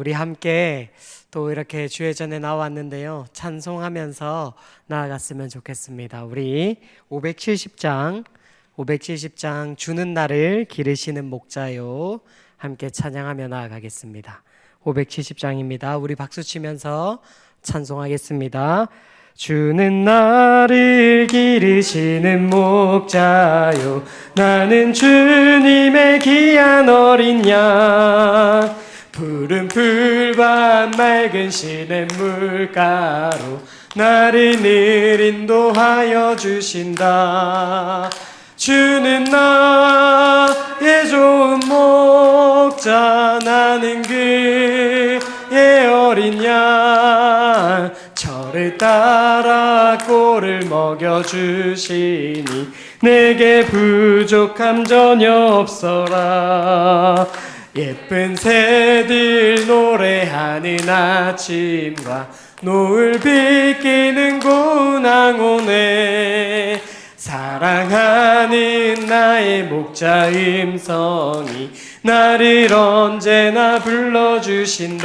우리 함께 또 이렇게 주의 전에 나왔는데요. 찬송하면서 나아갔으면 좋겠습니다. 우리 570장 주는 나를 기르시는 목자요. 함께 찬양하며 나아가겠습니다. 570장입니다. 우리 박수 치면서 찬송하겠습니다. 주는 나를 기르시는 목자요, 나는 주님의 귀한 어린 양. 푸른 풀밭 맑은 시냇물가로 나를 늘 인도하여 주신다. 주는 나의 좋은 목자, 나는 그의 어린 양. 저를 따라 꼴을 먹여주시니 내게 부족함 전혀 없어라. 예쁜 새들 노래하는 아침과 노을 비끼는 고낭오네. 사랑하는 나의 목자 음성이 나를 언제나 불러주신다.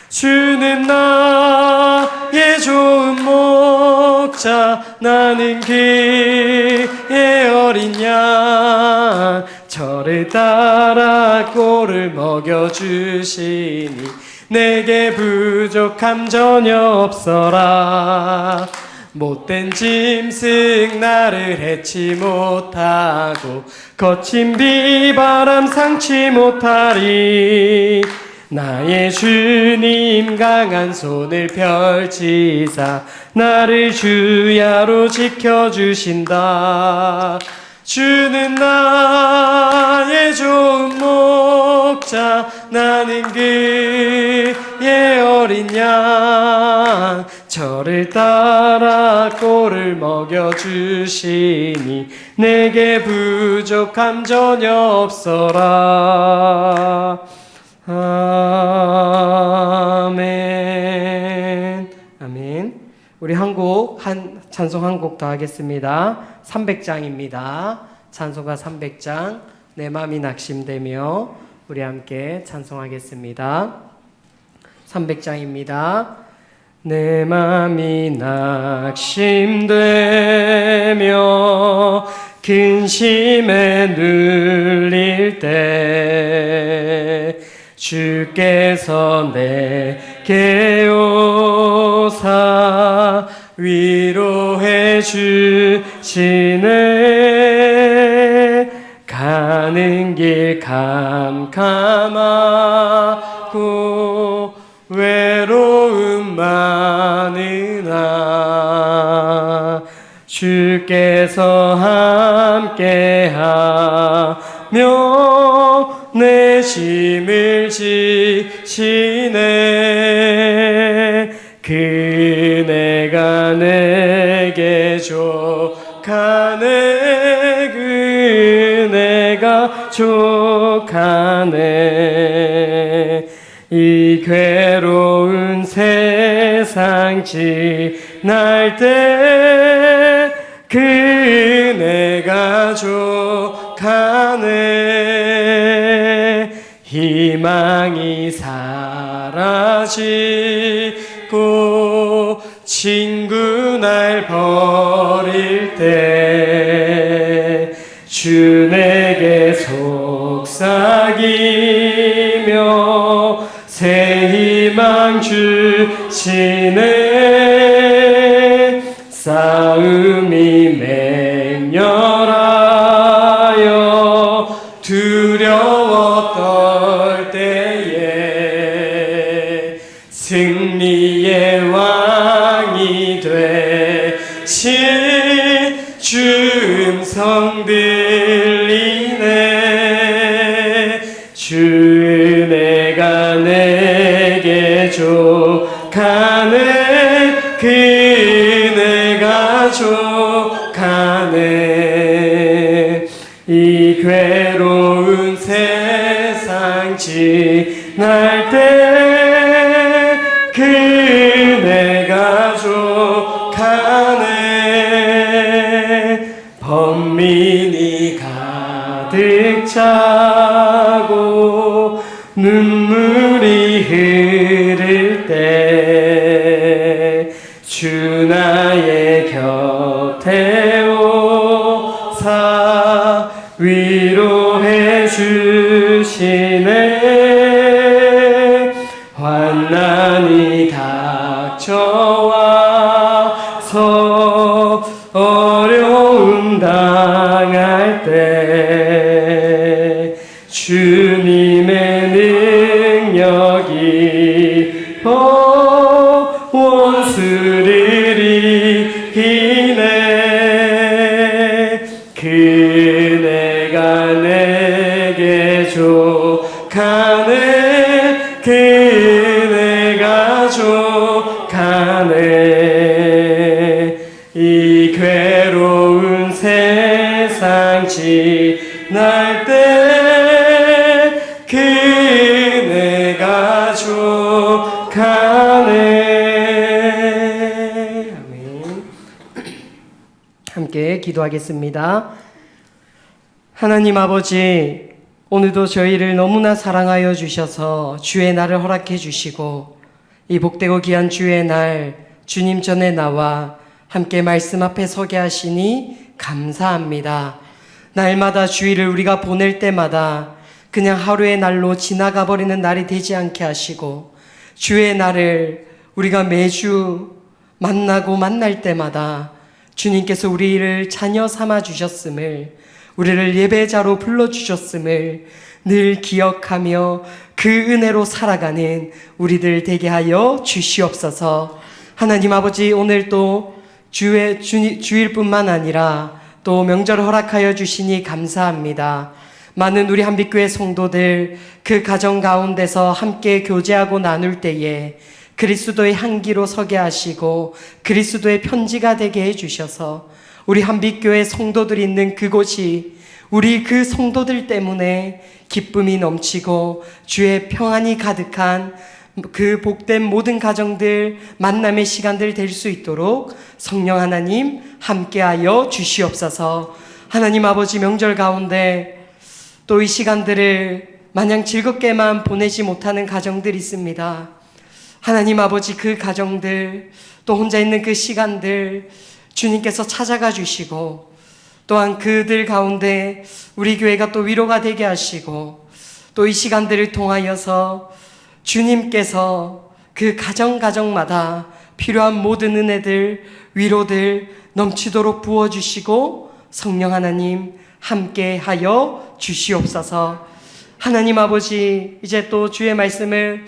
주는 나의 좋은 목자, 나는 그의 어린 양. 저를 따라 꼴을 먹여주시니 내게 부족함 전혀 없어라. 못된 짐승 나를 해치 못하고 거친 비바람 상치 못하리. 나의 주님 강한 손을 펼치사 나를 주야로 지켜주신다. 주는 나의 좋은 목자, 나는 그의 어린 양. 저를 따라 꼴을 먹여주시니 내게 부족함 전혀 없어라. 아멘. 아멘. 우리 찬송 한 곡 더 하겠습니다. 300장입니다. 찬송가 300장, 내 맘이 낙심되며 우리 함께 찬송하겠습니다. 300장입니다. 내 맘이 낙심되며 근심에 눌릴 때 주께서 내게 오사 위로해 주시네. 가는 길 캄캄하고 외로움 많으나 주께서 함께하며 내 심을 지시네. 그네가 내게 족하네. 그네가 족하네. 이 괴로운 세상 지날 때 그네가 족하네. 희망이 사라지고 친구 날 버릴 때 주 내게 속삭이며 새 희망 주시네. 싸움이 맹렬하여 두려워 떨 때에 승리의 왕이 되신 주 음성 들리네. 주 은혜가 내게 족하네. 그네가 족하네. 이 괴로운 세상 지날 때 그네가 족하네. 번민이 가득 차고 눈물이 눈물이 흐를 때 주 나의 곁에 오사 위로해 주시네. 환난이 닥쳐와서 어려움 당할 때 주님의 능력이 원수를 이기네. 그네가 내게 족하네. 그네가 족하네. 이 괴로운 세상 지날 때 그네가 족하네. 아멘. 함께 기도하겠습니다. 하나님 아버지, 오늘도 저희를 너무나 사랑하여 주셔서 주의 날을 허락해 주시고 이 복되고 귀한 주의 날 주님 전에 나와 함께 말씀 앞에 서게 하시니 감사합니다. 날마다 주일을 우리가 보낼 때마다 그냥 하루의 날로 지나가 버리는 날이 되지 않게 하시고 주의 날을 우리가 매주 만나고 만날 때마다 주님께서 우리를 자녀 삼아 주셨음을, 우리를 예배자로 불러주셨음을 늘 기억하며 그 은혜로 살아가는 우리들 되게 하여 주시옵소서. 하나님 아버지, 오늘 또 주일뿐만 아니라 또 명절을 허락하여 주시니 감사합니다. 많은 우리 한빛교회 성도들 그 가정 가운데서 함께 교제하고 나눌 때에 그리스도의 향기로 서게 하시고 그리스도의 편지가 되게 해주셔서 우리 한빛교회 성도들이 있는 그곳이 우리 그 성도들 때문에 기쁨이 넘치고 주의 평안이 가득한 그 복된 모든 가정들, 만남의 시간들 될 수 있도록 성령 하나님 함께하여 주시옵소서. 하나님 아버지, 명절 가운데 또 이 시간들을 마냥 즐겁게만 보내지 못하는 가정들이 있습니다. 하나님 아버지, 그 가정들, 또 혼자 있는 그 시간들 주님께서 찾아가 주시고 또한 그들 가운데 우리 교회가 또 위로가 되게 하시고 또 이 시간들을 통하여서 주님께서 그 가정마다 필요한 모든 은혜들, 위로들 넘치도록 부어주시고 성령 하나님 함께하여 주시옵소서. 하나님 아버지, 이제 또 주의 말씀을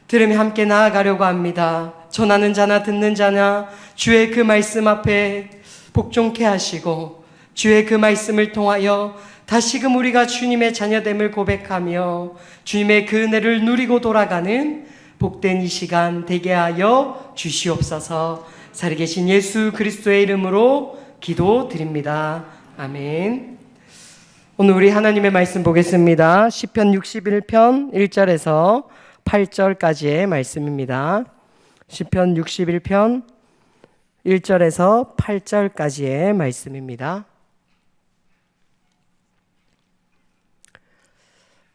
들으며 함께 나아가려고 합니다. 전하는 자나 듣는 자나 주의 그 말씀 앞에 복종케 하시고 주의 그 말씀을 통하여 다시금 우리가 주님의 자녀됨을 고백하며 주님의 그 은혜를 누리고 돌아가는 복된 이 시간 되게 하여 주시옵소서. 살아계신 예수 그리스도의 이름으로 기도드립니다. 아멘. 오늘 우리 하나님의 말씀 보겠습니다. 시편 61편 1절에서 8절까지의 말씀입니다. 시편 61편 1절에서 8절까지의 말씀입니다.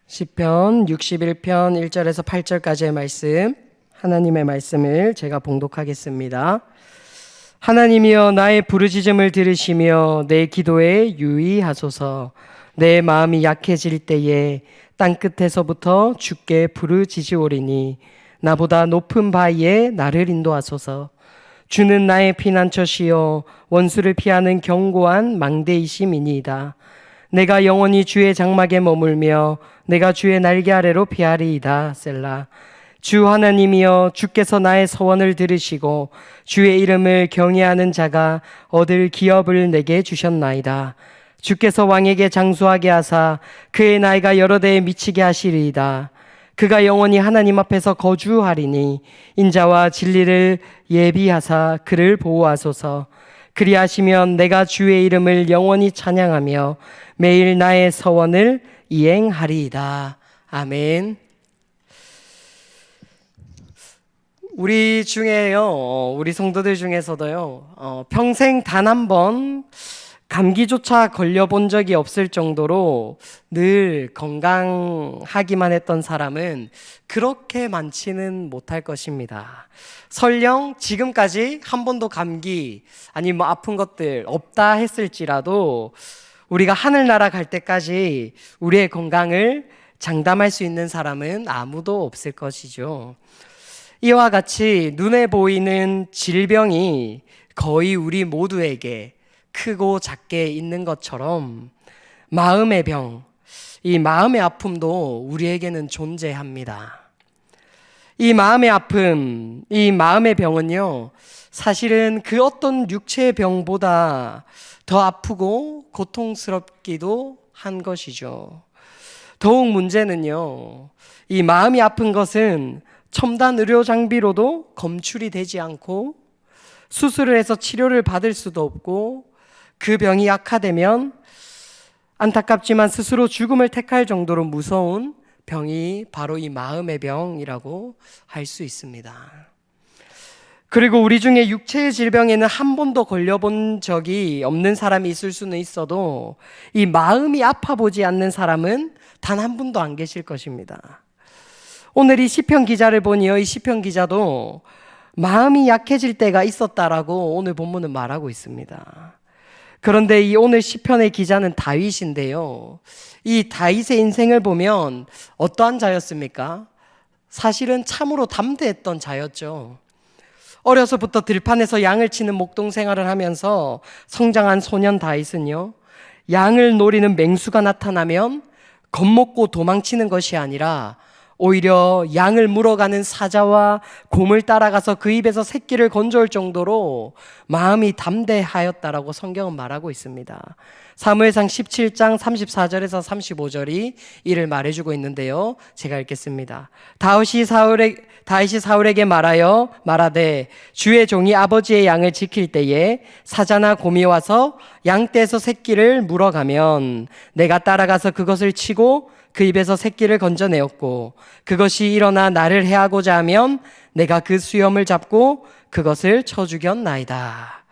시편 61편 1절에서 8절까지의 말씀, 하나님의 말씀을 제가 봉독하겠습니다. 하나님이여, 나의 부르짖음을 들으시며 내 기도에 유의하소서. 내 마음이 약해질 때에 땅끝에서부터 주께 부르짖으오리니 나보다 높은 바위에 나를 인도하소서. 주는 나의 피난처시요 원수를 피하는 견고한 망대이심이니이다. 내가 영원히 주의 장막에 머물며 내가 주의 날개 아래로 피하리이다. 셀라. 주 하나님이여, 주께서 나의 서원을 들으시고 주의 이름을 경외하는 자가 얻을 기업을 내게 주셨나이다. 주께서 왕에게 장수하게 하사 그의 나이가 여러 대에 미치게 하시리이다. 그가 영원히 하나님 앞에서 거주하리니 인자와 진리를 예비하사 그를 보호하소서. 그리하시면 내가 주의 이름을 영원히 찬양하며 매일 나의 서원을 이행하리이다. 아멘. 우리 중에요, 우리 성도들 중에서도요, 평생 단 한 번 감기조차 걸려본 적이 없을 정도로 늘 건강하기만 했던 사람은 그렇게 많지는 못할 것입니다. 설령 지금까지 한 번도 감기 아니 뭐 아픈 것들 없다 했을지라도 우리가 하늘나라 갈 때까지 우리의 건강을 장담할 수 있는 사람은 아무도 없을 것이죠. 이와 같이 눈에 보이는 질병이 거의 우리 모두에게 크고 작게 있는 것처럼 마음의 병, 이 마음의 아픔도 우리에게는 존재합니다. 이 마음의 아픔, 이 마음의 병은요, 사실은 그 어떤 육체의 병보다 더 아프고 고통스럽기도 한 것이죠. 더욱 문제는요, 이 마음이 아픈 것은 첨단 의료 장비로도 검출이 되지 않고 수술을 해서 치료를 받을 수도 없고 그 병이 악화되면 안타깝지만 스스로 죽음을 택할 정도로 무서운 병이 바로 이 마음의 병이라고 할 수 있습니다. 그리고 우리 중에 육체의 질병에는 한 번도 걸려본 적이 없는 사람이 있을 수는 있어도 이 마음이 아파보지 않는 사람은 단 한 분도 안 계실 것입니다. 오늘 이 시편 기자를 보니요, 이 시편 기자도 마음이 약해질 때가 있었다라고 오늘 본문은 말하고 있습니다. 그런데 이 오늘 시편의 기자는 다윗인데요, 이 다윗의 인생을 보면 어떠한 자였습니까? 사실은 참으로 담대했던 자였죠. 어려서부터 들판에서 양을 치는 목동 생활을 하면서 성장한 소년 다윗은요, 양을 노리는 맹수가 나타나면 겁먹고 도망치는 것이 아니라 오히려 양을 물어가는 사자와 곰을 따라가서 그 입에서 새끼를 건져올 정도로 마음이 담대하였다라고 성경은 말하고 있습니다. 사무엘상 17장 34절에서 35절이 이를 말해주고 있는데요, 제가 읽겠습니다. 다윗이 사울에게 말하여 말하되 주의 종이 아버지의 양을 지킬 때에 사자나 곰이 와서 양떼에서 새끼를 물어가면 내가 따라가서 그것을 치고 그 입에서 새끼를 건져내었고 그것이 일어나 나를 해하고자 하면 내가 그 수염을 잡고 그것을 쳐 죽였나이다.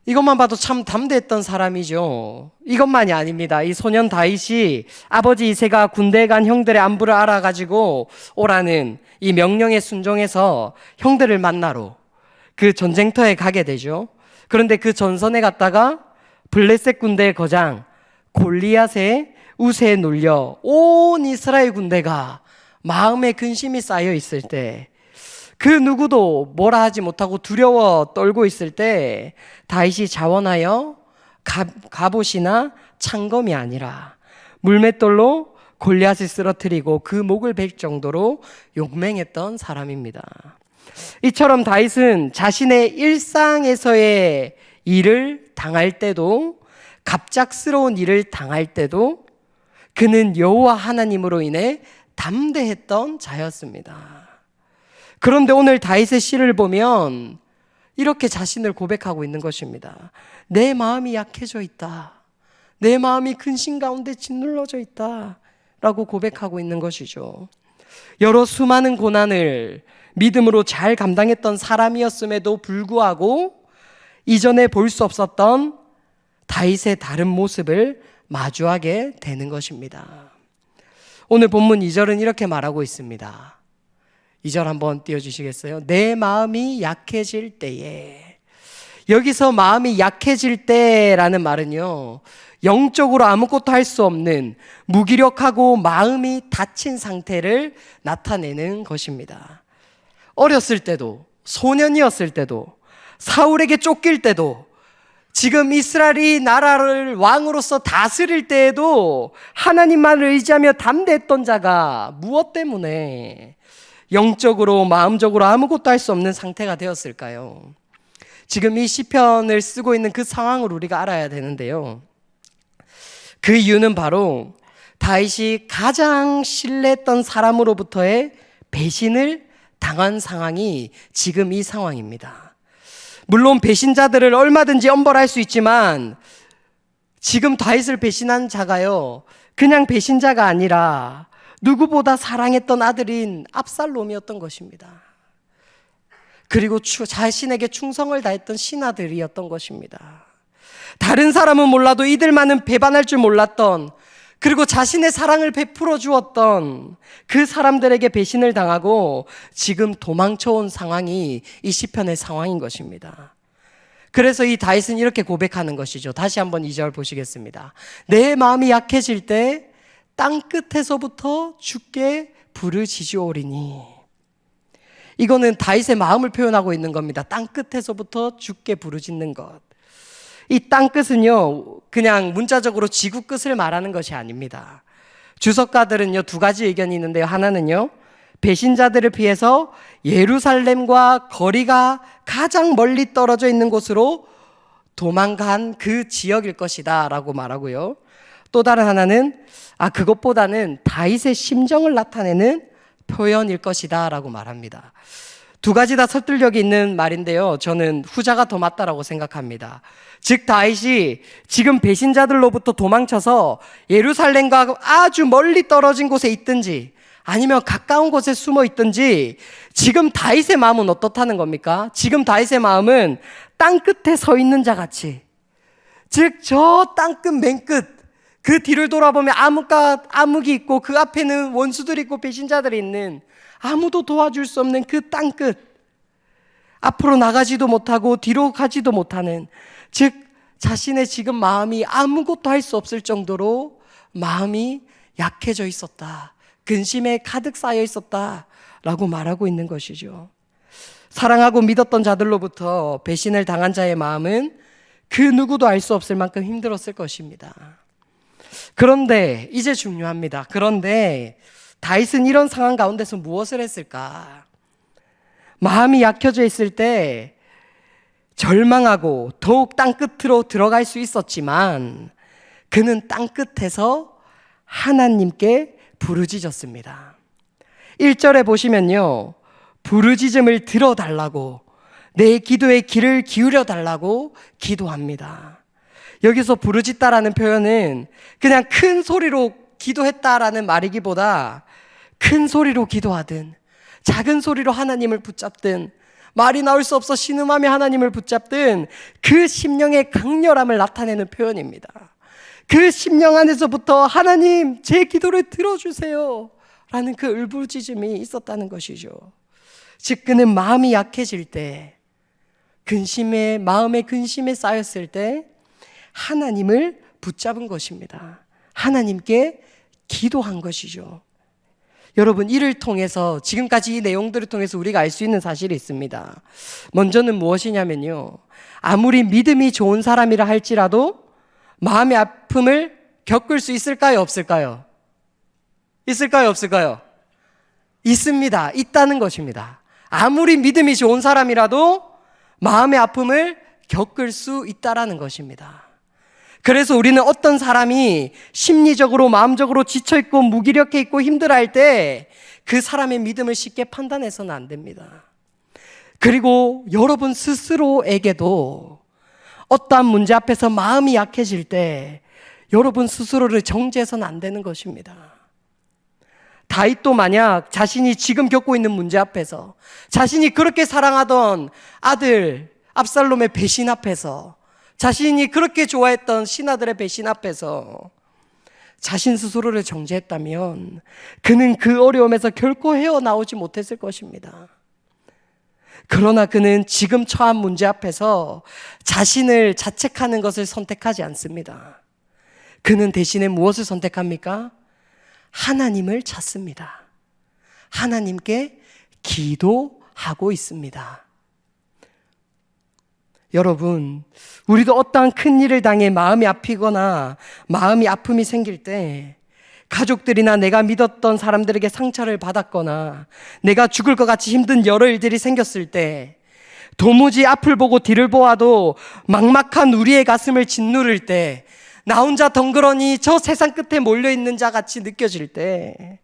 이것만 봐도 참 담대했던 사람이죠. 이것만이 아닙니다. 이 소년 다윗이 아버지 이새가 군대에 간 형들의 안부를 알아가지고 오라는 이 명령에 순종해서 형들을 만나러 그 전쟁터에 가게 되죠. 그런데 그 전선에 갔다가 블레셋 군대의 거장 골리앗의 우세에 눌려 온 이스라엘 군대가 마음에 근심이 쌓여 있을 때, 그 누구도 뭐라 하지 못하고 두려워 떨고 있을 때 다윗이 자원하여 갑옷이나 창검이 아니라 물맷돌로 골리앗을 쓰러뜨리고 그 목을 벨 정도로 용맹했던 사람입니다. 이처럼 다윗은 자신의 일상에서의 일을 당할 때도, 갑작스러운 일을 당할 때도 그는 여호와 하나님으로 인해 담대했던 자였습니다. 그런데 오늘 다윗의 시를 보면 이렇게 자신을 고백하고 있는 것입니다. 내 마음이 약해져 있다. 내 마음이 근심 가운데 짓눌러져 있다. 라고 고백하고 있는 것이죠. 여러 수많은 고난을 믿음으로 잘 감당했던 사람이었음에도 불구하고 이전에 볼 수 없었던 다윗의 다른 모습을 마주하게 되는 것입니다. 오늘 본문 2절은 이렇게 말하고 있습니다. 2절 한번 띄워주시겠어요? 내 마음이 약해질 때에. 여기서 마음이 약해질 때라는 말은요, 영적으로 아무것도 할 수 없는 무기력하고 마음이 닫힌 상태를 나타내는 것입니다. 어렸을 때도, 소년이었을 때도, 사울에게 쫓길 때도, 지금 이스라엘이 나라를 왕으로서 다스릴 때에도 하나님만을 의지하며 담대했던 자가 무엇 때문에 영적으로 마음적으로 아무것도 할 수 없는 상태가 되었을까요? 지금 이 시편을 쓰고 있는 그 상황을 우리가 알아야 되는데요, 그 이유는 바로 다윗이 가장 신뢰했던 사람으로부터의 배신을 당한 상황이 지금 이 상황입니다. 물론 배신자들을 얼마든지 엄벌할 수 있지만 지금 다윗을 배신한 자가요, 그냥 배신자가 아니라 누구보다 사랑했던 아들인 압살롬이었던 것입니다. 그리고 자신에게 충성을 다했던 신하들이었던 것입니다. 다른 사람은 몰라도 이들만은 배반할 줄 몰랐던, 그리고 자신의 사랑을 베풀어 주었던 그 사람들에게 배신을 당하고 지금 도망쳐온 상황이 이 시편의 상황인 것입니다. 그래서 이 다윗은 이렇게 고백하는 것이죠. 다시 한번 2절 보시겠습니다. 내 마음이 약해질 때 땅끝에서부터 주께 부르짖으오리니. 이거는 다윗의 마음을 표현하고 있는 겁니다. 땅끝에서부터 주께 부르짖는 것. 이 땅끝은요, 그냥 문자적으로 지구 끝을 말하는 것이 아닙니다. 주석가들은요, 두 가지 의견이 있는데요. 하나는요, 배신자들을 피해서 예루살렘과 거리가 가장 멀리 떨어져 있는 곳으로 도망간 그 지역일 것이다 라고 말하고요. 또 다른 하나는 그것보다는 다윗의 심정을 나타내는 표현일 것이다 라고 말합니다. 두 가지 다 설득력이 있는 말인데요, 저는 후자가 더 맞다라고 생각합니다. 즉 다윗이 지금 배신자들로부터 도망쳐서 예루살렘과 아주 멀리 떨어진 곳에 있든지 아니면 가까운 곳에 숨어 있든지 지금 다윗의 마음은 어떻다는 겁니까? 지금 다윗의 마음은 땅끝에 서 있는 자 같이, 즉 저 땅끝 맨 끝, 그 뒤를 돌아보면 암흑이 있고 그 앞에는 원수들이 있고 배신자들이 있는, 아무도 도와줄 수 없는 그 땅끝, 앞으로 나가지도 못하고 뒤로 가지도 못하는, 즉 자신의 지금 마음이 아무것도 할 수 없을 정도로 마음이 약해져 있었다, 근심에 가득 쌓여 있었다 라고 말하고 있는 것이죠. 사랑하고 믿었던 자들로부터 배신을 당한 자의 마음은 그 누구도 알 수 없을 만큼 힘들었을 것입니다. 그런데 이제 중요합니다. 그런데 다윗은 이런 상황 가운데서 무엇을 했을까? 마음이 약해져 있을 때 절망하고 더욱 땅끝으로 들어갈 수 있었지만 그는 땅끝에서 하나님께 부르짖었습니다. 1절에 보시면요, 부르짖음을 들어달라고, 내 기도에 귀를 기울여 달라고 기도합니다. 여기서 부르짖다라는 표현은 그냥 큰 소리로 기도했다라는 말이기보다 큰 소리로 기도하든 작은 소리로 하나님을 붙잡든 말이 나올 수 없어 신음하며 하나님을 붙잡든 그 심령의 강렬함을 나타내는 표현입니다. 그 심령 안에서부터 하나님 제 기도를 들어주세요 라는 그 울부짖음이 있었다는 것이죠. 즉 그는 마음이 약해질 때, 마음의 근심에 쌓였을 때 하나님을 붙잡은 것입니다. 하나님께 기도한 것이죠. 여러분, 이를 통해서, 지금까지 이 내용들을 통해서 우리가 알 수 있는 사실이 있습니다. 먼저는 무엇이냐면요, 아무리 믿음이 좋은 사람이라 할지라도 마음의 아픔을 겪을 수 있을까요, 없을까요? 있을까요, 없을까요? 있습니다. 있다는 것입니다. 아무리 믿음이 좋은 사람이라도 마음의 아픔을 겪을 수 있다라는 것입니다. 그래서 우리는 어떤 사람이 심리적으로, 마음적으로 지쳐있고 무기력해 있고 힘들어할 때 그 사람의 믿음을 쉽게 판단해서는 안 됩니다. 그리고 여러분 스스로에게도 어떠한 문제 앞에서 마음이 약해질 때 여러분 스스로를 정죄해서는 안 되는 것입니다. 다윗도 만약 자신이 지금 겪고 있는 문제 앞에서, 자신이 그렇게 사랑하던 아들 압살롬의 배신 앞에서, 자신이 그렇게 좋아했던 신하들의 배신 앞에서 자신 스스로를 정죄했다면 그는 그 어려움에서 결코 헤어나오지 못했을 것입니다. 그러나 그는 지금 처한 문제 앞에서 자신을 자책하는 것을 선택하지 않습니다. 그는 대신에 무엇을 선택합니까? 하나님을 찾습니다. 하나님께 기도하고 있습니다. 여러분, 우리도 어떠한 큰 일을 당해 마음이 아프거나 마음이 아픔이 생길 때, 가족들이나 내가 믿었던 사람들에게 상처를 받았거나 내가 죽을 것 같이 힘든 여러 일들이 생겼을 때, 도무지 앞을 보고 뒤를 보아도 막막한 우리의 가슴을 짓누를 때, 나 혼자 덩그러니 저 세상 끝에 몰려있는 자 같이 느껴질 때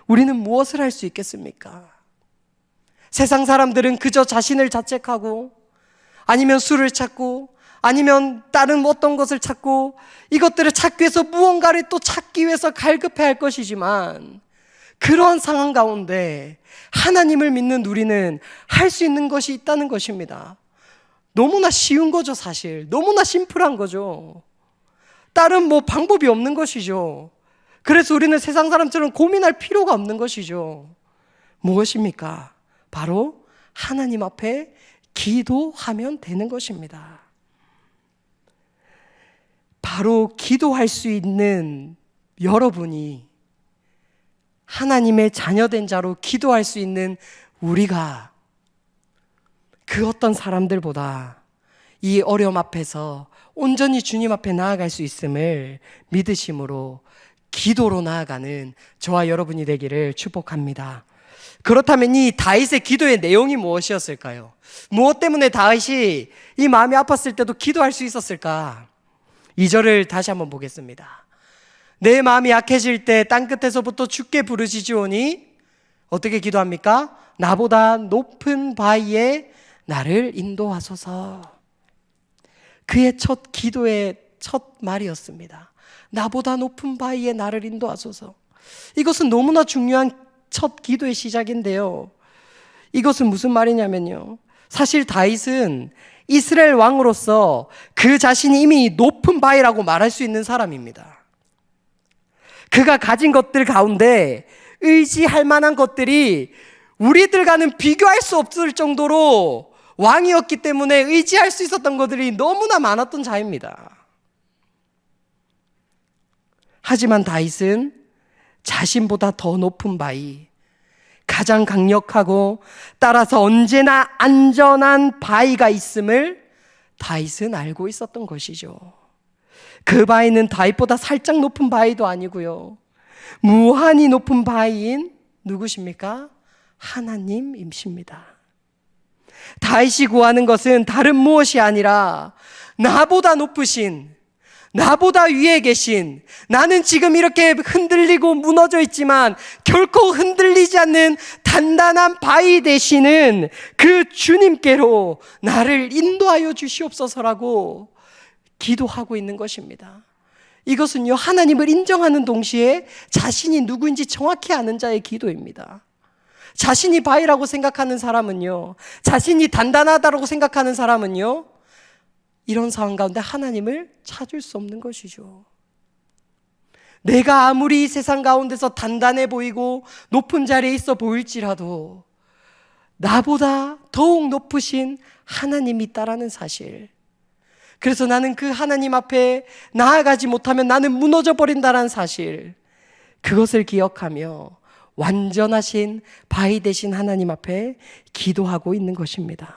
우리는 무엇을 할 수 있겠습니까? 세상 사람들은 그저 자신을 자책하고, 아니면 술을 찾고, 아니면 다른 어떤 것을 찾고, 이것들을 찾기 위해서 무언가를 또 찾기 위해서 갈급해할 것이지만, 그러한 상황 가운데 하나님을 믿는 우리는 할 수 있는 것이 있다는 것입니다. 너무나 쉬운 거죠, 사실. 너무나 심플한 거죠. 다른 방법이 없는 것이죠. 그래서 우리는 세상 사람처럼 고민할 필요가 없는 것이죠. 무엇입니까? 바로 하나님 앞에 기도하면 되는 것입니다. 바로 기도할 수 있는 여러분이, 하나님의 자녀된 자로 기도할 수 있는 우리가 그 어떤 사람들보다 이 어려움 앞에서 온전히 주님 앞에 나아갈 수 있음을 믿으심으로 기도로 나아가는 저와 여러분이 되기를 축복합니다. 그렇다면 이 다윗의 기도의 내용이 무엇이었을까요? 무엇 때문에 다윗이 이 마음이 아팠을 때도 기도할 수 있었을까? 2절을 다시 한번 보겠습니다. 내 마음이 약해질 때 땅끝에서부터 주께 부르짖으오니 어떻게 기도합니까? 나보다 높은 바위에 나를 인도하소서. 그의 첫 기도의 첫 말이었습니다. 나보다 높은 바위에 나를 인도하소서. 이것은 너무나 중요한 첫 기도의 시작인데요. 이것은 무슨 말이냐면요, 사실 다윗은 이스라엘 왕으로서 그 자신이 이미 높은 바위라고 말할 수 있는 사람입니다. 그가 가진 것들 가운데 의지할 만한 것들이 우리들과는 비교할 수 없을 정도로 왕이었기 때문에 의지할 수 있었던 것들이 너무나 많았던 자입니다. 하지만 다윗은 자신보다 더 높은 바위, 가장 강력하고 따라서 언제나 안전한 바위가 있음을 다윗은 알고 있었던 것이죠. 그 바위는 다윗보다 살짝 높은 바위도 아니고요, 무한히 높은 바위인 누구십니까? 하나님이십니다. 다윗이 구하는 것은 다른 무엇이 아니라 나보다 높으신, 나보다 위에 계신, 나는 지금 이렇게 흔들리고 무너져 있지만 결코 흔들리지 않는 단단한 바위 되시는 그 주님께로 나를 인도하여 주시옵소서라고 기도하고 있는 것입니다. 이것은요, 하나님을 인정하는 동시에 자신이 누구인지 정확히 아는 자의 기도입니다. 자신이 바위라고 생각하는 사람은요, 자신이 단단하다고 생각하는 사람은요, 이런 상황 가운데 하나님을 찾을 수 없는 것이죠. 내가 아무리 이 세상 가운데서 단단해 보이고 높은 자리에 있어 보일지라도 나보다 더욱 높으신 하나님이 있다라는 사실, 그래서 나는 그 하나님 앞에 나아가지 못하면 나는 무너져 버린다는 사실, 그것을 기억하며 완전하신 바위 되신 하나님 앞에 기도하고 있는 것입니다.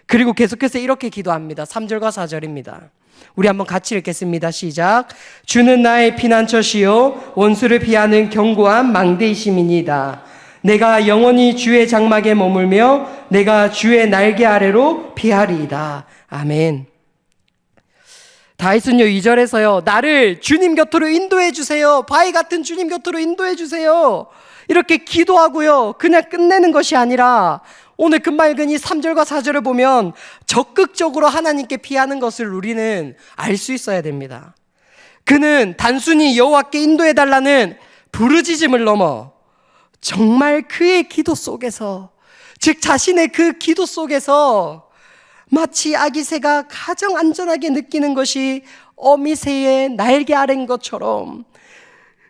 그리고 계속해서 이렇게 기도합니다. 3절과 4절입니다. 우리 한번 같이 읽겠습니다. 시작. 주는 나의 피난처시요 원수를 피하는 견고한 망대이심이니이다. 내가 영원히 주의 장막에 머물며 내가 주의 날개 아래로 피하리이다. 아멘. 다윗은요 2절에서요 나를 주님 곁으로 인도해 주세요, 바위 같은 주님 곁으로 인도해 주세요, 이렇게 기도하고요 그냥 끝내는 것이 아니라 오늘 금맑은 이 3절과 4절을 보면 적극적으로 하나님께 피하는 것을 우리는 알 수 있어야 됩니다. 그는 단순히 여호와께 인도해 달라는 부르짖음을 넘어 정말 그의 기도 속에서, 즉 자신의 그 기도 속에서 마치 아기 새가 가장 안전하게 느끼는 것이 어미 새의 날개 아래인 것처럼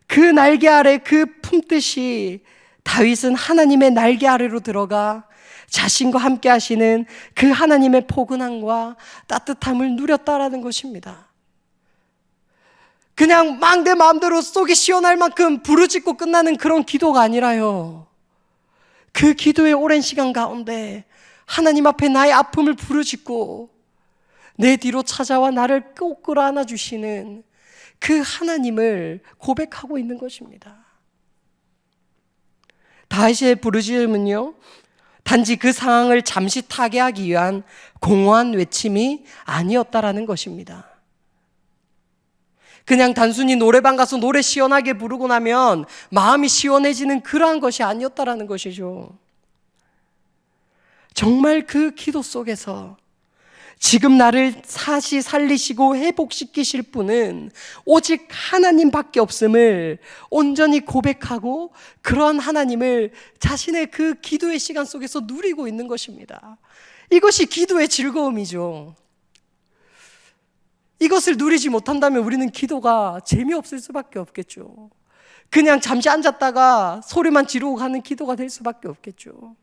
그 날개 아래 그 품듯이 다윗은 하나님의 날개 아래로 들어가 자신과 함께 하시는 그 하나님의 포근함과 따뜻함을 누렸다라는 것입니다. 그냥 막 내 마음대로 속이 시원할 만큼 부르짖고 끝나는 그런 기도가 아니라요, 그 기도의 오랜 시간 가운데 하나님 앞에 나의 아픔을 부르짖고 내 뒤로 찾아와 나를 꼭 끌어안아 주시는 그 하나님을 고백하고 있는 것입니다. 다윗의 부르짖음은요 단지 그 상황을 잠시 타개하기 위한 공허한 외침이 아니었다라는 것입니다. 그냥 단순히 노래방 가서 노래 시원하게 부르고 나면 마음이 시원해지는 그러한 것이 아니었다라는 것이죠. 정말 그 기도 속에서 지금 나를 다시 살리시고 회복시키실 분은 오직 하나님밖에 없음을 온전히 고백하고 그러한 하나님을 자신의 그 기도의 시간 속에서 누리고 있는 것입니다. 이것이 기도의 즐거움이죠. 이것을 누리지 못한다면 우리는 기도가 재미없을 수밖에 없겠죠. 그냥 잠시 앉았다가 소리만 지르고 가는 기도가 될 수밖에 없겠죠.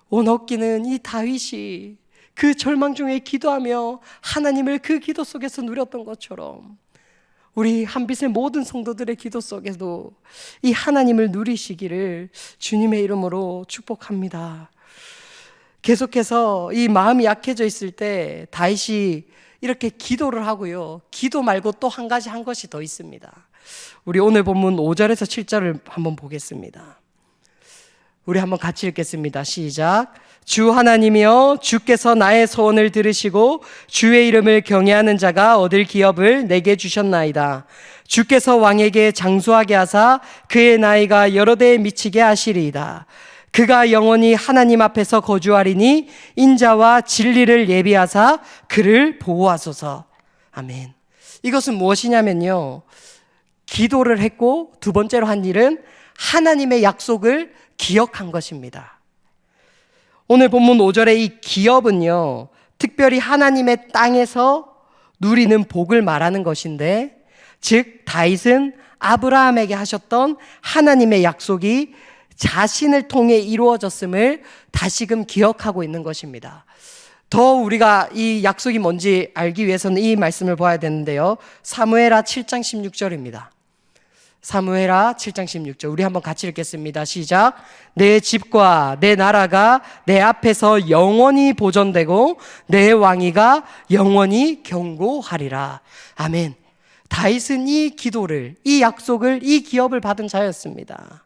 온없기는 이 다윗이 그 절망 중에 기도하며 하나님을 그 기도 속에서 누렸던 것처럼 우리 한빛의 모든 성도들의 기도 속에도 이 하나님을 누리시기를 주님의 이름으로 축복합니다. 계속해서 이 마음이 약해져 있을 때 다윗이 이렇게 기도를 하고요. 기도 말고 또 한 가지 한 것이 더 있습니다. 우리 오늘 본문 5절에서 7절을 한번 보겠습니다. 우리 한번 같이 읽겠습니다. 시작. 주 하나님이여, 주께서 나의 소원을 들으시고 주의 이름을 경외하는 자가 얻을 기업을 내게 주셨나이다. 주께서 왕에게 장수하게 하사 그의 나이가 여러 대에 미치게 하시리이다. 그가 영원히 하나님 앞에서 거주하리니 인자와 진리를 예비하사 그를 보호하소서. 아멘. 이것은 무엇이냐면요, 기도를 했고 두 번째로 한 일은 하나님의 약속을 기억한 것입니다. 오늘 본문 5절의 이 기업은요, 특별히 하나님의 땅에서 누리는 복을 말하는 것인데, 즉 다윗은 아브라함에게 하셨던 하나님의 약속이 자신을 통해 이루어졌음을 다시금 기억하고 있는 것입니다. 더 우리가 이 약속이 뭔지 알기 위해서는 이 말씀을 봐야 되는데요, 사무엘하 7장 16절입니다. 사무엘하 7장 16절 우리 한번 같이 읽겠습니다. 시작. 내 집과 내 나라가 내 앞에서 영원히 보존되고 내 왕위가 영원히 견고하리라. 아멘. 다윗은 이 기도를, 이 약속을, 이 기업을 받은 자였습니다.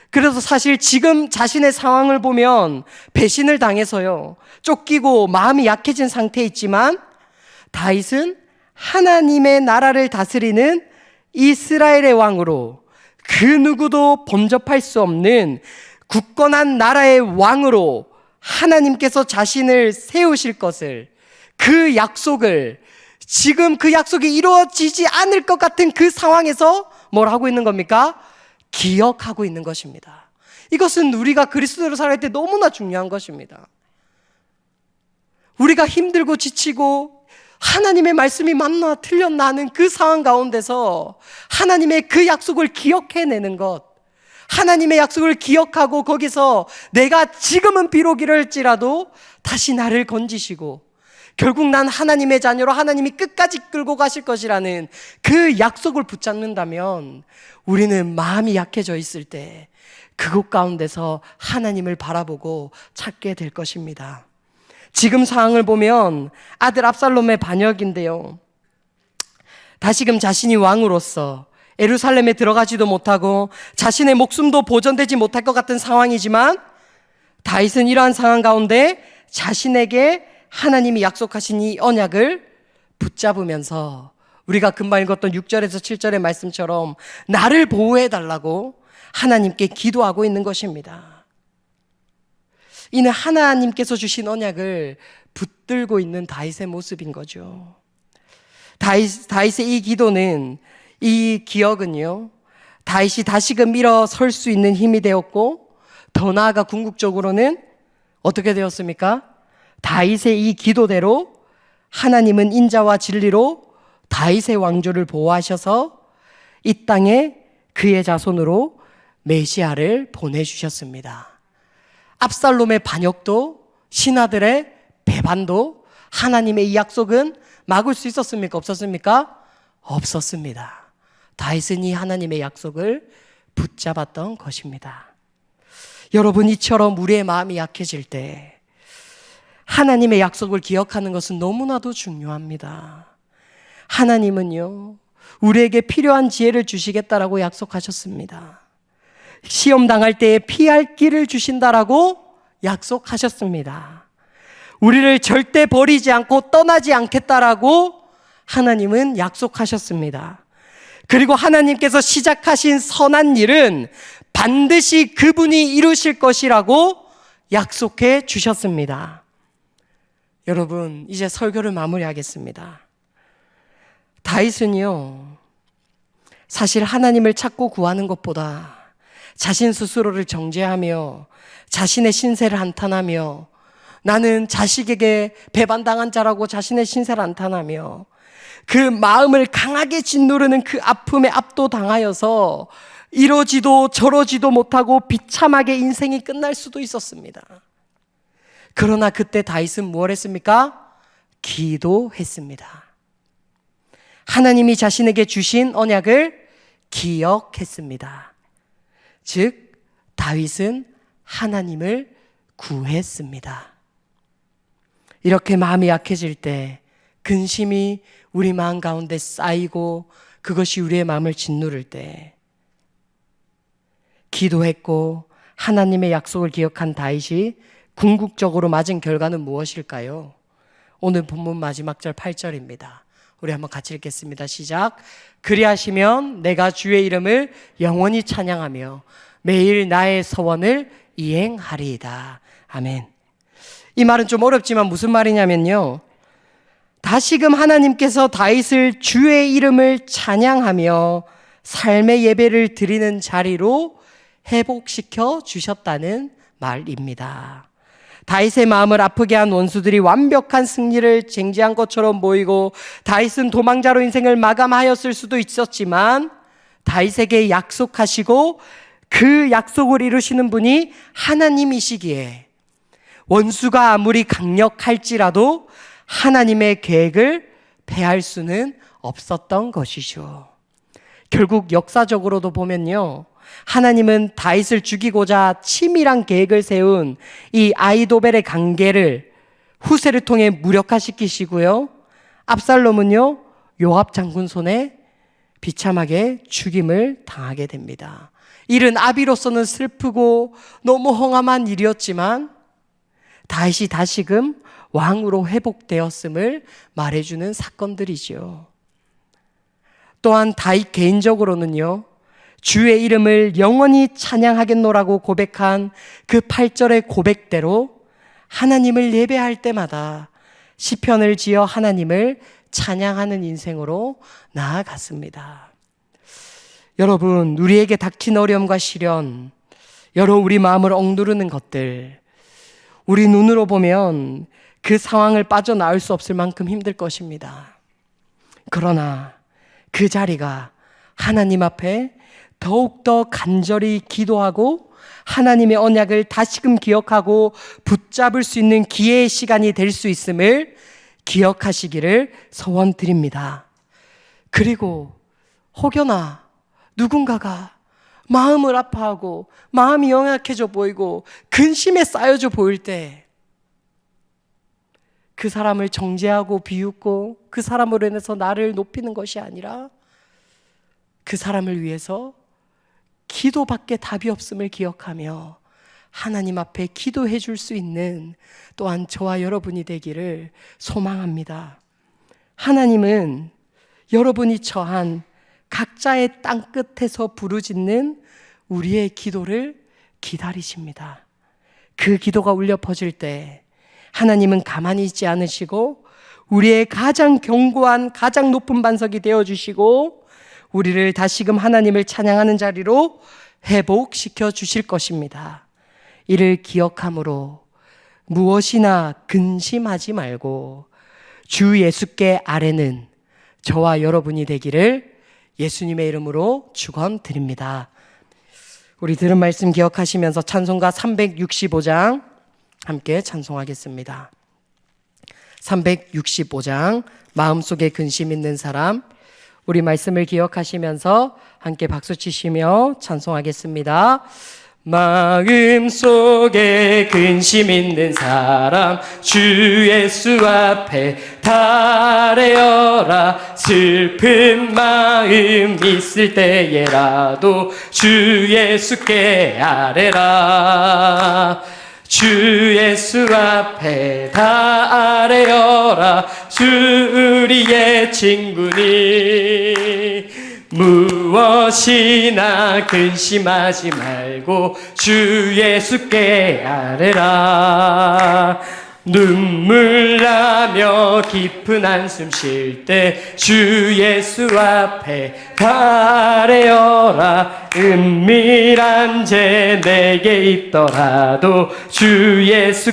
그래서 사실 지금 자신의 상황을 보면 배신을 당해서요, 쫓기고 마음이 약해진 상태에 있지만 다윗은 하나님의 나라를 다스리는 이스라엘의 왕으로, 그 누구도 범접할 수 없는 굳건한 나라의 왕으로 하나님께서 자신을 세우실 것을, 그 약속을, 지금 그 약속이 이루어지지 않을 것 같은 그 상황에서 뭘 하고 있는 겁니까? 기억하고 있는 것입니다. 이것은 우리가 그리스도로 살아갈 때 너무나 중요한 것입니다. 우리가 힘들고 지치고 하나님의 말씀이 맞나 틀렸나 하는 그 상황 가운데서 하나님의 그 약속을 기억해내는 것, 하나님의 약속을 기억하고 거기서 내가 지금은 비록 이럴지라도 다시 나를 건지시고 결국 난 하나님의 자녀로 하나님이 끝까지 끌고 가실 것이라는 그 약속을 붙잡는다면 우리는 마음이 약해져 있을 때 그곳 가운데서 하나님을 바라보고 찾게 될 것입니다. 지금 상황을 보면 아들 압살롬의 반역인데요, 다시금 자신이 왕으로서 예루살렘에 들어가지도 못하고 자신의 목숨도 보존되지 못할 것 같은 상황이지만 다윗은 이러한 상황 가운데 자신에게 하나님이 약속하신 이 언약을 붙잡으면서 우리가 금방 읽었던 6절에서 7절의 말씀처럼 나를 보호해달라고 하나님께 기도하고 있는 것입니다. 이는 하나님께서 주신 언약을 붙들고 있는 다윗의 모습인 거죠. 다윗의 이 기도는, 이 기억은요, 다윗이 다시금 일어설 수 있는 힘이 되었고, 더 나아가 궁극적으로는 어떻게 되었습니까? 다윗의 이 기도대로 하나님은 인자와 진리로 다윗의 왕조를 보호하셔서 이 땅에 그의 자손으로 메시아를 보내주셨습니다. 압살롬의 반역도, 신하들의 배반도 하나님의 이 약속은 막을 수 있었습니까? 없었습니까? 없었습니다. 다윗은 이 하나님의 약속을 붙잡았던 것입니다. 여러분, 이처럼 우리의 마음이 약해질 때 하나님의 약속을 기억하는 것은 너무나도 중요합니다. 하나님은요, 우리에게 필요한 지혜를 주시겠다라고 약속하셨습니다. 시험 당할 때에 피할 길을 주신다라고 약속하셨습니다. 우리를 절대 버리지 않고 떠나지 않겠다라고 하나님은 약속하셨습니다. 그리고 하나님께서 시작하신 선한 일은 반드시 그분이 이루실 것이라고 약속해 주셨습니다. 여러분, 이제 설교를 마무리하겠습니다. 다윗은요, 사실 하나님을 찾고 구하는 것보다 자신 스스로를 정죄하며 자신의 신세를 한탄하며 나는 자식에게 배반당한 자라고 자신의 신세를 안탄하며 그 마음을 강하게 짓누르는 그 아픔에 압도당하여서 이러지도 저러지도 못하고 비참하게 인생이 끝날 수도 있었습니다. 그러나 그때 다윗은 무엇 했습니까? 기도했습니다. 하나님이 자신에게 주신 언약을 기억했습니다. 즉 다윗은 하나님을 구했습니다. 이렇게 마음이 약해질 때, 근심이 우리 마음 가운데 쌓이고 그것이 우리의 마음을 짓누를 때 기도했고 하나님의 약속을 기억한 다윗이 궁극적으로 맞은 결과는 무엇일까요? 오늘 본문 마지막 절 8절입니다. 우리 한번 같이 읽겠습니다. 시작. 그리하시면 내가 주의 이름을 영원히 찬양하며 매일 나의 서원을 이행하리이다. 아멘. 이 말은 좀 어렵지만 무슨 말이냐면요, 다시금 하나님께서 다윗을 주의 이름을 찬양하며 삶의 예배를 드리는 자리로 회복시켜 주셨다는 말입니다. 다윗의 마음을 아프게 한 원수들이 완벽한 승리를 쟁취한 것처럼 보이고 다윗은 도망자로 인생을 마감하였을 수도 있었지만 다윗에게 약속하시고 그 약속을 이루시는 분이 하나님이시기에 원수가 아무리 강력할지라도 하나님의 계획을 패할 수는 없었던 것이죠. 결국 역사적으로도 보면요, 하나님은 다윗을 죽이고자 치밀한 계획을 세운 이 아히도벨의 관계를 후세를 통해 무력화시키시고요, 압살롬은요 요압 장군 손에 비참하게 죽임을 당하게 됩니다. 일은 아비로서는 슬프고 너무 험한 일이었지만 다윗이 다시금 왕으로 회복되었음을 말해주는 사건들이죠. 또한 다윗 개인적으로는요, 주의 이름을 영원히 찬양하겠노라고 고백한 그 8절의 고백대로 하나님을 예배할 때마다 시편을 지어 하나님을 찬양하는 인생으로 나아갔습니다. 여러분, 우리에게 닥친 어려움과 시련, 여러 우리 마음을 억누르는 것들, 우리 눈으로 보면 그 상황을 빠져나올 수 없을 만큼 힘들 것입니다. 그러나 그 자리가 하나님 앞에 더욱더 간절히 기도하고 하나님의 언약을 다시금 기억하고 붙잡을 수 있는 기회의 시간이 될 수 있음을 기억하시기를 소원드립니다. 그리고 혹여나 누군가가 마음을 아파하고 마음이 연약해져 보이고 근심에 쌓여져 보일 때 그 사람을 정죄하고 비웃고 그 사람으로 인해서 나를 높이는 것이 아니라 그 사람을 위해서 기도밖에 답이 없음을 기억하며 하나님 앞에 기도해 줄 수 있는 또한 저와 여러분이 되기를 소망합니다. 하나님은 여러분이 처한 각자의 땅끝에서 부르짖는 우리의 기도를 기다리십니다. 그 기도가 울려 퍼질 때 하나님은 가만히 있지 않으시고 우리의 가장 견고한 가장 높은 반석이 되어주시고 우리를 다시금 하나님을 찬양하는 자리로 회복시켜 주실 것입니다. 이를 기억함으로 무엇이나 근심하지 말고 주 예수께 아뢰는 저와 여러분이 되기를 예수님의 이름으로 축원드립니다. 우리 들은 말씀 기억하시면서 찬송가 365장 함께 찬송하겠습니다. 365장 마음속에 근심 있는 사람, 우리 말씀을 기억하시면서 함께 박수치시며 찬송하겠습니다. 마음속에 근심 있는 사람 주 예수 앞에 달래어라. 슬픈 마음 있을 때에라도 주 예수께 아뢰라. 주 예수 앞에 달래어라. 주 우리의 친구니 무엇이나 근심하지 말고 주 예수께 아뢰라. 눈물 나며 깊은 한숨 쉴 때 주 예수 앞에 달래어라. 은밀한 죄 내게 있더라도 주 예수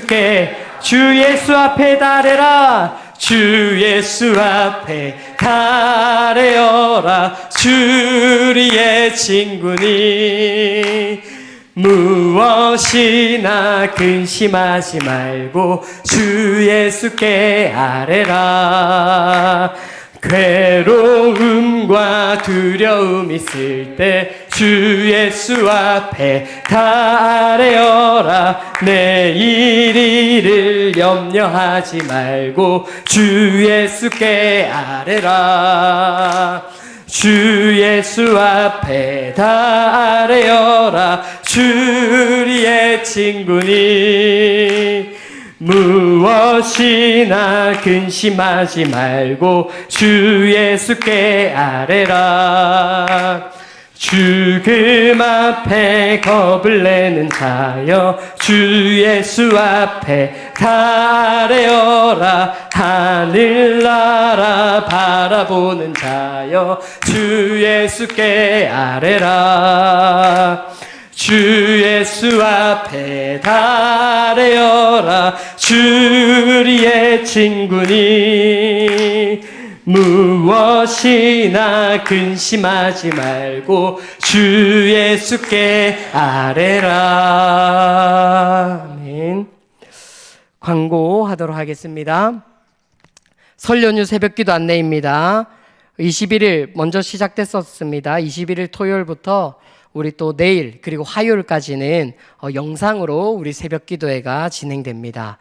앞에 달래라. 주 예수 앞에 달래어라. 주리의 친구니 무엇이나 근심하지 말고 주 예수께 아뢰라. 괴로움과 두려움 있을 때 주 예수 앞에 달래어라. 내일 일을 염려하지 말고 주 예수께 아뢰라. 주 예수 앞에 달래어라. 주리의 친구니 무엇이나 근심하지 말고 주 예수께 아뢰라. 죽음 앞에 겁을 내는 자여 주 예수 앞에 달래어라. 하늘나라 바라보는 자여 주 예수께 아뢰라. 주 예수 앞에 달래어라. 주리의 친구니 무엇이나 근심하지 말고 주 예수께 아뢰라. 아멘. 광고하도록 하겠습니다. 설 연휴 새벽기도 안내입니다. 21일 먼저 시작됐었습니다. 21일 토요일부터 우리 또 내일 그리고 화요일까지는 영상으로 우리 새벽기도회가 진행됩니다.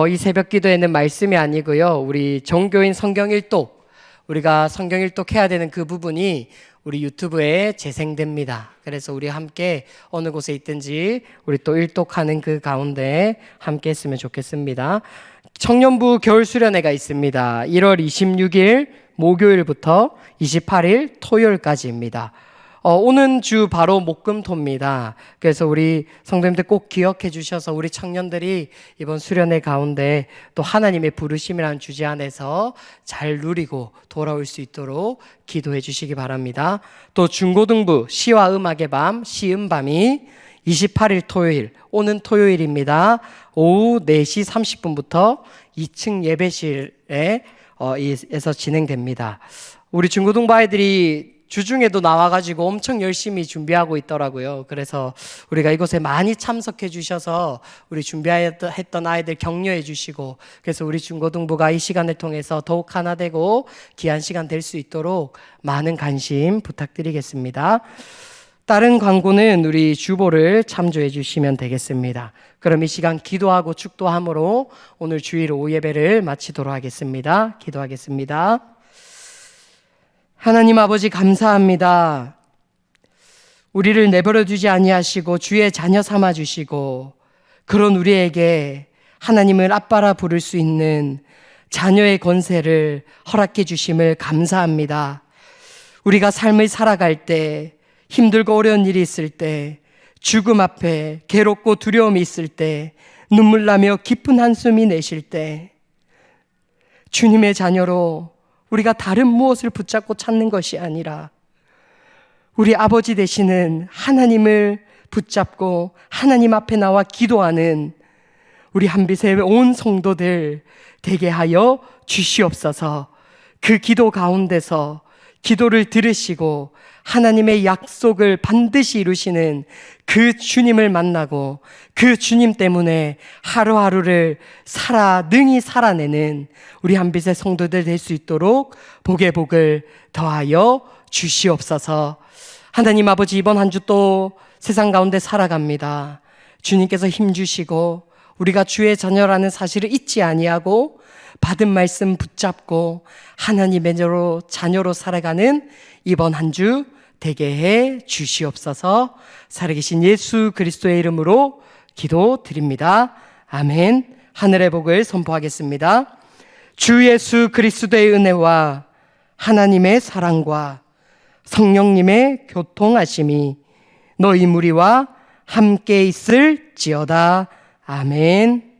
이 새벽기도회는 말씀이 아니고요. 우리 종교인 성경일독, 우리가 성경일독 해야 되는 그 부분이 우리 유튜브에 재생됩니다. 그래서 우리 함께 어느 곳에 있든지 우리 또 일독하는 그 가운데 함께 했으면 좋겠습니다. 청년부 겨울 수련회가 있습니다. 1월 26일 목요일부터 28일 토요일까지입니다. 오는 주 바로 목금토입니다. 그래서 우리 성도님들 꼭 기억해 주셔서 우리 청년들이 이번 수련회 가운데 또 하나님의 부르심이라는 주제 안에서 잘 누리고 돌아올 수 있도록 기도해 주시기 바랍니다. 또 중고등부 시와 음악의 밤, 시음밤이 28일 토요일, 오는 토요일입니다. 오후 4시 30분부터 2층 예배실에 에서 진행됩니다. 우리 중고등부 아이들이 주중에도 나와가지고 엄청 열심히 준비하고 있더라고요. 그래서 우리가 이곳에 많이 참석해 주셔서 우리 준비했던 아이들 격려해 주시고, 그래서 우리 중고등부가 이 시간을 통해서 더욱 하나 되고 귀한 시간 될 수 있도록 많은 관심 부탁드리겠습니다. 다른 광고는 우리 주보를 참조해 주시면 되겠습니다. 그럼 이 시간 기도하고 축도함으로 오늘 주일 오후 예배를 마치도록 하겠습니다. 기도하겠습니다. 하나님 아버지 감사합니다. 우리를 내버려 두지 아니하시고 주의 자녀 삼아 주시고 그런 우리에게 하나님을 아빠라 부를 수 있는 자녀의 권세를 허락해 주심을 감사합니다. 우리가 삶을 살아갈 때 힘들고 어려운 일이 있을 때 죽음 앞에 괴롭고 두려움이 있을 때 눈물 나며 깊은 한숨이 내쉴 때 주님의 자녀로 우리가 다른 무엇을 붙잡고 찾는 것이 아니라 우리 아버지 되시는 하나님을 붙잡고 하나님 앞에 나와 기도하는 우리 한빛의 온 성도들 되게 하여 주시옵소서. 그 기도 가운데서 기도를 들으시고 하나님의 약속을 반드시 이루시는 그 주님을 만나고 그 주님 때문에 하루하루를 능히 살아내는 우리 한빛의 성도들 될 수 있도록 복의 복을 더하여 주시옵소서. 하나님 아버지, 이번 한 주 또 세상 가운데 살아갑니다. 주님께서 힘주시고 우리가 주의 자녀라는 사실을 잊지 아니하고 받은 말씀 붙잡고 하나님의 자녀로 살아가는 이번 한 주 되게 해 주시옵소서. 살아계신 예수 그리스도의 이름으로 기도드립니다. 아멘. 하늘의 복을 선포하겠습니다. 주 예수 그리스도의 은혜와 하나님의 사랑과 성령님의 교통하심이 너희 무리와 함께 있을지어다. 아멘.